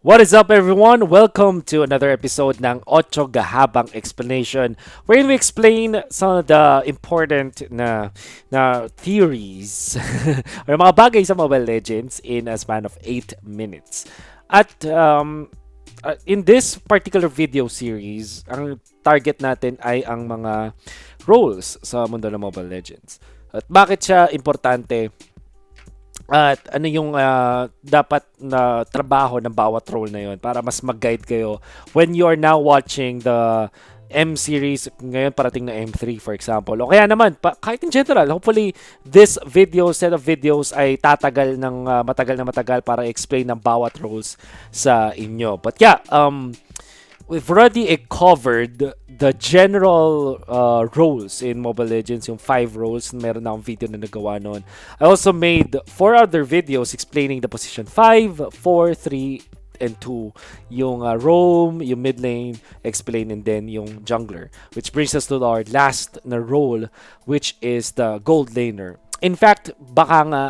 What is up, everyone? Welcome to another episode ng Ocho Gahabang Explanation, wherein we explain some of the important na theories or mga bagay sa Mobile Legends in a span of 8 minutes. At in this particular video series, ang target natin ay ang mga roles sa mundo ng Mobile Legends. At bakit siya importante? At ano yung dapat na trabaho ng bawat role na yon para mas mag-guide kayo when you are now watching the M series, ngayon parating na M3 for example. O kaya naman, kahit in general, hopefully this set of videos ay tatagal ng matagal na matagal para explain ng bawat roles sa inyo. But yeah, we've already covered the general roles in Mobile Legends, yung 5 roles. Meron na akong video na nagawa noon. I also made 4 other videos explaining the position 5, 4, 3, and 2. Yung roam, yung mid lane, explain, and then yung jungler. Which brings us to our last na role, which is the gold laner. In fact, baka nga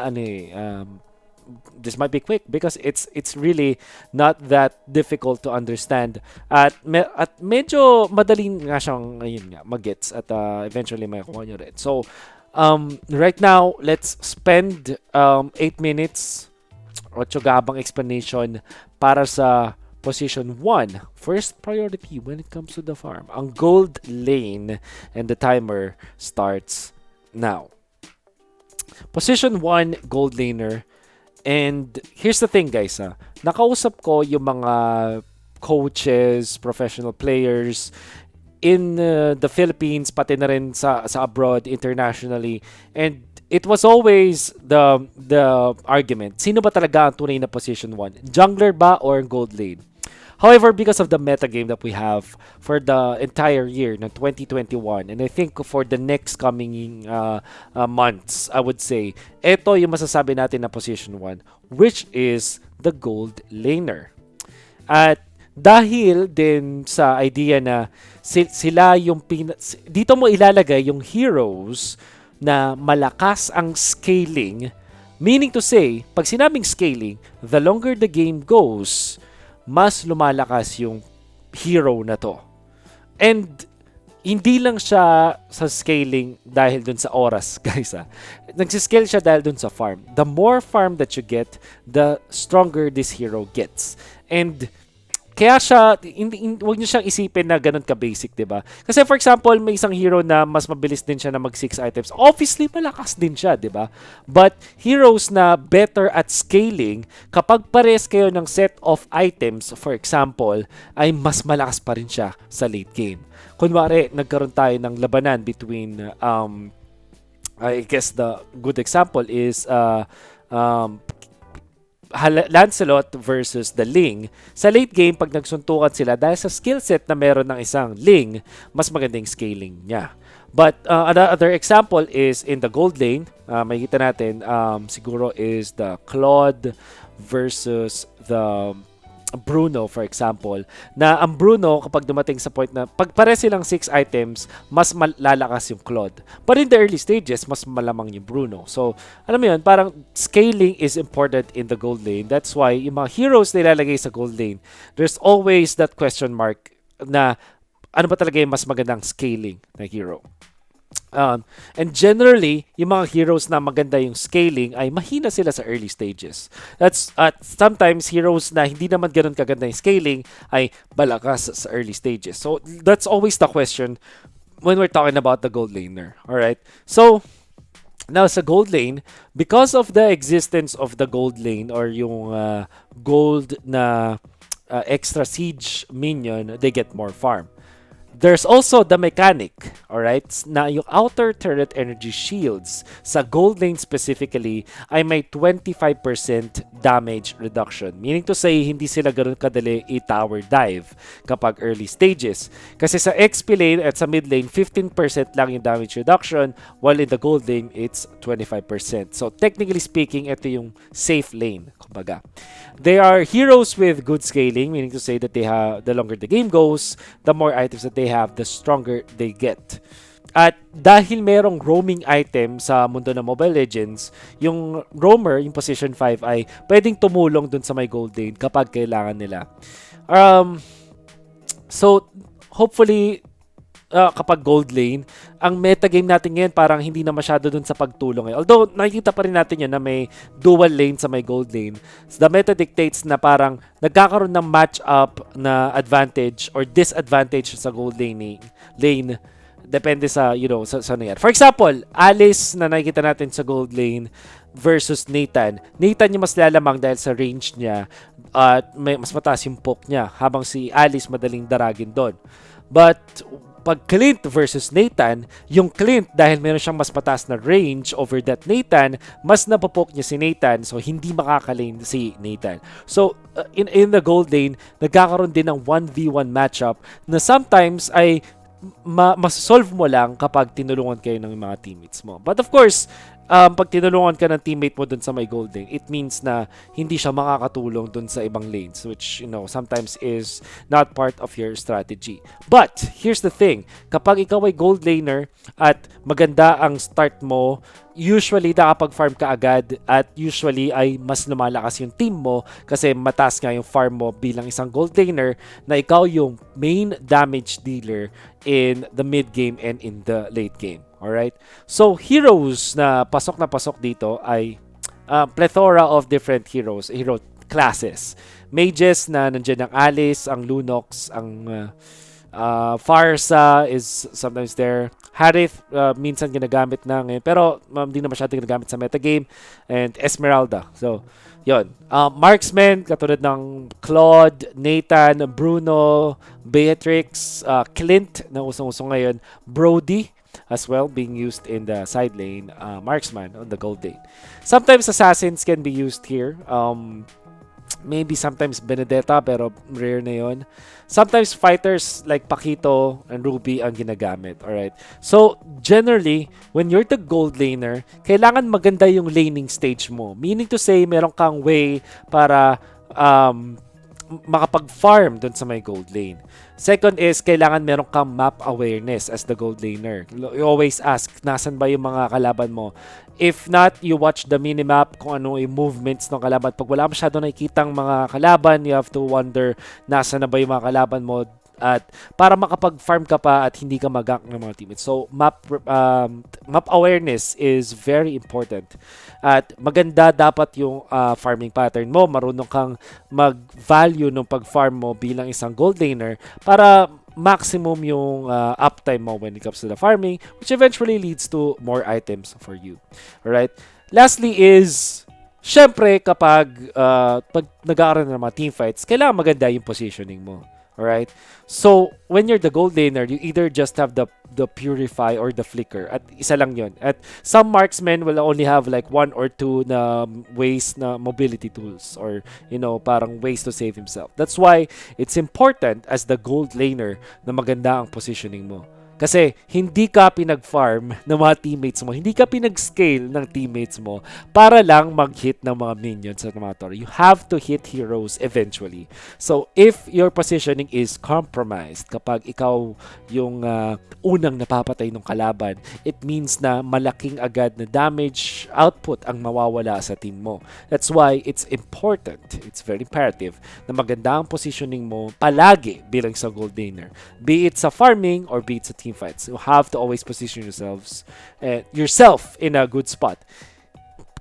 this might be quick because it's really not that difficult to understand at medyo madaling nga siyang magets at eventually may kuha nyo rin. So right now let's spend 8 minutes Ocho Gabang explanation para sa position 1, first priority when it comes to the farm, ang gold lane, and the timer starts now. Position 1, gold laner. And here's the thing, guys. Nakausap ko yung mga coaches, professional players in the Philippines, pati na rin sa abroad, internationally. And it was always the argument. Sino ba talaga ang tunay na position 1? Jungler ba or gold lane? However, because of the meta game that we have for the entire year ng 2021, and I think for the next coming months, I would say, ito yung masasabi natin na position 1, which is the gold laner. At dahil din sa idea na sila yung dito mo ilalagay yung heroes na malakas ang scaling, meaning to say, pag sinabing scaling, the longer the game goes, mas lumalakas yung hero na to. And hindi lang siya sa scaling dahil dun sa oras, guys. Nagsiscale siya dahil dun sa farm. The more farm that you get, the stronger this hero gets. And kaya siya, huwag niyo siyang isipin na ganun ka-basic, diba? Kasi for example, may isang hero na mas mabilis din siya na mag-6 items. Obviously, malakas din siya, diba? But heroes na better at scaling, kapag pares kayo ng set of items, for example, ay mas malakas pa rin siya sa late game. Kunwari, nagkaroon tayo ng labanan between, I guess the good example is, Lancelot versus the Ling. Sa late game, pag nagsuntukan sila, dahil sa skill set na meron ng isang Ling, mas magandang scaling niya. But another example is in the gold lane. Makikita natin siguro is the Claude versus the Bruno, for example, na ang Bruno kapag dumating sa point na pag pare silang 6 items, mas lalakas yung Claude. But in the early stages, mas malamang yung Bruno. So, alam mo yun, parang scaling is important in the gold lane. That's why yung mga heroes na ilalagay sa gold lane, there's always that question mark na ano ba talaga yung mas magandang scaling na hero. And generally, yung mga heroes na maganda yung scaling ay mahina sila sa early stages. That's sometimes heroes na hindi naman ganoon kaganda yung scaling ay malakas sa early stages. So that's always the question when we're talking about the gold laner. All right. So now sa gold lane, because of the existence of the gold lane or yung gold na extra siege minion, they get more farm. There's also the mechanic, alright, na yung outer turret energy shields sa gold lane specifically ay may 25% damage reduction. Meaning to say, hindi sila ganoon kadali i-tower dive kapag early stages. Kasi sa XP lane at sa mid lane, 15% lang yung damage reduction, while in the gold lane, it's 25%. So technically speaking, ito yung safe lane, kumbaga. They are heroes with good scaling, meaning to say that they have, the longer the game goes, the more items that they have, the stronger they get. At dahil merong roaming item sa mundo ng Mobile Legends, yung roamer, yung position 5 ay pwedeng tumulong dun sa may gold lane kapag kailangan nila. Um, so, hopefully, kapag gold lane, ang metagame natin ngayon parang hindi na masyado dun sa pagtulong. Although, nakikita pa rin natin yun na may dual lane sa may gold lane. So, the meta dictates na parang nagkakaroon ng match-up na advantage or disadvantage sa gold lane. Depende sa, sa nangyari. For example, Alice na nakikita natin sa gold lane versus Nathan. Nathan yung mas lalamang dahil sa range niya at mas mataas yung poke niya habang si Alice madaling daragin doon. But pag Clint versus Nathan, yung Clint dahil meron siyang mas mataas na range over that Nathan, mas napopoke niya si Nathan so hindi makakalane si Nathan. So in the gold lane, nagkakaroon din ng 1v1 matchup na sometimes ay mas-solve mo lang kapag tinulungan kayo ng mga teammates mo. But of course, pag tinulungan ka ng teammate mo dun sa may gold lane, it means na hindi siya makakatulong dun sa ibang lanes, which, sometimes is not part of your strategy. But, here's the thing. Kapag ikaw ay gold laner at maganda ang start mo, usually nakapag-farm ka agad at usually ay mas lumalakas yung team mo kasi mataas nga yung farm mo bilang isang gold laner na ikaw yung main damage dealer in the mid game and in the late game. Alright? So, heroes na pasok dito ay plethora of different hero classes. Mages na nandiyan ang Alice, ang Lunox, ang Farsa is sometimes there. Harith, minsan ginagamit na ngayon. Pero, hindi na masyadong ginagamit sa metagame. And Esmeralda. So, yon. Marksman, katulad ng Claude, Nathan, Bruno, Beatrix, Clint, na usong-usong ngayon. Brody, as well, being used in the side lane. Marksman on the gold lane. Sometimes assassins can be used here. Maybe sometimes Benedetta, pero rare na yon. Sometimes fighters like Paquito and Ruby ang ginagamit. Alright? So, generally, when you're the gold laner, kailangan maganda yung laning stage mo. Meaning to say, meron kang way para makapag-farm dun sa may gold lane. Second is, kailangan meron kang map awareness as the gold laner. You always ask, nasan ba yung mga kalaban mo? If not, you watch the minimap kung ano yung movements ng kalaban. Pag wala masyado nakikitang mga kalaban, you have to wonder, nasan na ba yung mga kalaban mo? At para makapag-farm ka pa at hindi ka mag-gank ng mga teammates. So, map awareness is very important. At maganda dapat yung farming pattern mo. Marunong kang mag-value ng pag-farm mo bilang isang gold laner para maximum yung uptime mo when it comes to the farming, which eventually leads to more items for you. Alright? Lastly is, syempre kapag pag nag-aaral ng mga teamfights, kailangan maganda yung positioning mo. Alright? So, when you're the gold laner, you either just have the purify or the flicker. At isa lang yon. At some marksmen will only have like one or two na ways na mobility tools or, parang ways to save himself. That's why it's important as the gold laner na maganda ang positioning mo. Kasi hindi ka pinag-farm ng mga teammates mo, hindi ka pinag-scale ng teammates mo para lang mag-hit ng mga minions sa mga tower. You have to hit heroes eventually. So, if your positioning is compromised, kapag ikaw yung unang napapatay ng kalaban, it means na malaking agad na damage output ang mawawala sa team mo. That's why it's important, it's very imperative na maganda ang positioning mo palagi bilang sa gold laner. Be it sa farming or be it sa team fights. You have to always position yourself in a good spot.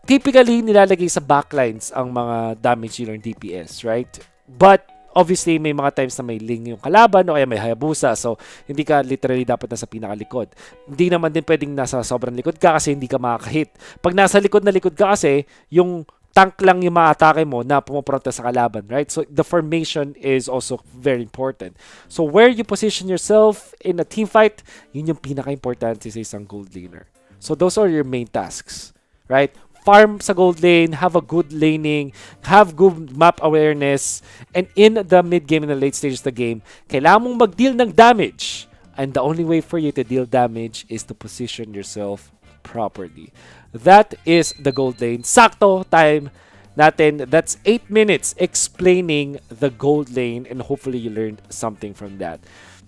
Typically, nilalagay sa backlines ang mga damage dealer ng DPS, right? But, obviously, may mga times na may ling yung kalaban o kaya may hayabusa. So, hindi ka literally dapat nasa pinakalikod. Hindi naman din pwedeng nasa sobrang likod ka kasi hindi ka makakahit. Pag nasa likod na likod ka kasi, yung tank lang yung maatake mo na pumapronta sa kalaban, right? So, the formation is also very important. So, where you position yourself in a team fight, yun yung pinaka-importante sa isang gold laner. So, those are your main tasks, right? Farm sa gold lane, have a good laning, have good map awareness, and in the mid-game and the late stages of the game, kailangan mong mag-deal ng damage. And the only way for you to deal damage is to position yourself properly. That is the gold lane. Sakto time natin. That's 8 minutes explaining the gold lane and hopefully you learned something from that.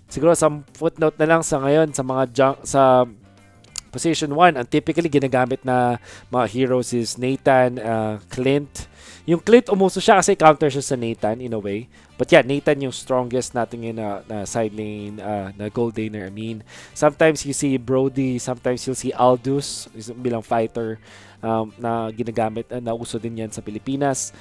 Siguro some footnote na lang sa ngayon sa mga sa position 1, ang typically ginagamit na mga heroes is Nathan, Clint. Yung Clint umuso siya kasi counter siya sa Nathan in a way. But yeah, Nathan yung strongest natin in na side lane, na gold laner, I mean. Sometimes you see Brody, sometimes you'll see Aldous bilang fighter, na ginagamit, na uso din yan sa Pilipinas.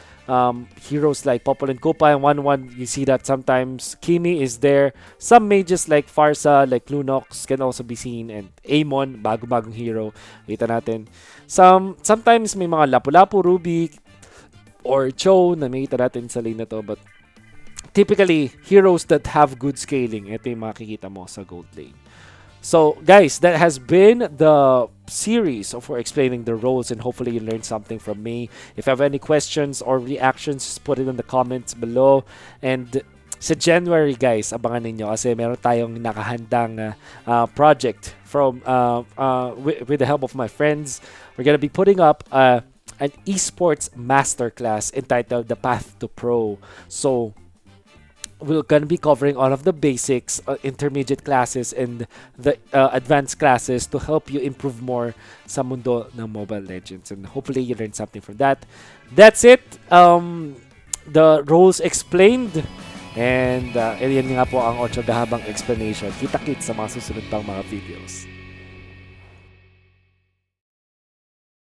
Heroes like Popol and Kupa and 1-1, you see that sometimes Kimi is there. Some mages like Farsa, like Lunox can also be seen, and Amon, bago-bagong hero, kita natin. Sometimes may mga Lapu-Lapu, Ruby, or Cho na makita natin sa lane na to, but typically, heroes that have good scaling, ito yung makikita mo sa gold lane. So, guys, that has been the series for explaining the roles, and hopefully you learned something from me. If you have any questions or reactions, just put it in the comments below. And sa January, guys, abangan ninyo kasi meron tayong nakahandang project from with the help of my friends. We're gonna be putting up an esports masterclass entitled The Path to Pro. So, we're going to be covering all of the basics, intermediate classes, and the advanced classes to help you improve more sa mundo ng Mobile Legends. And hopefully, you learned something from that. That's it. The roles explained. And yan nga po ang Ocho Gahabang explanation. Kita-kits sa mga susunod pang mga videos.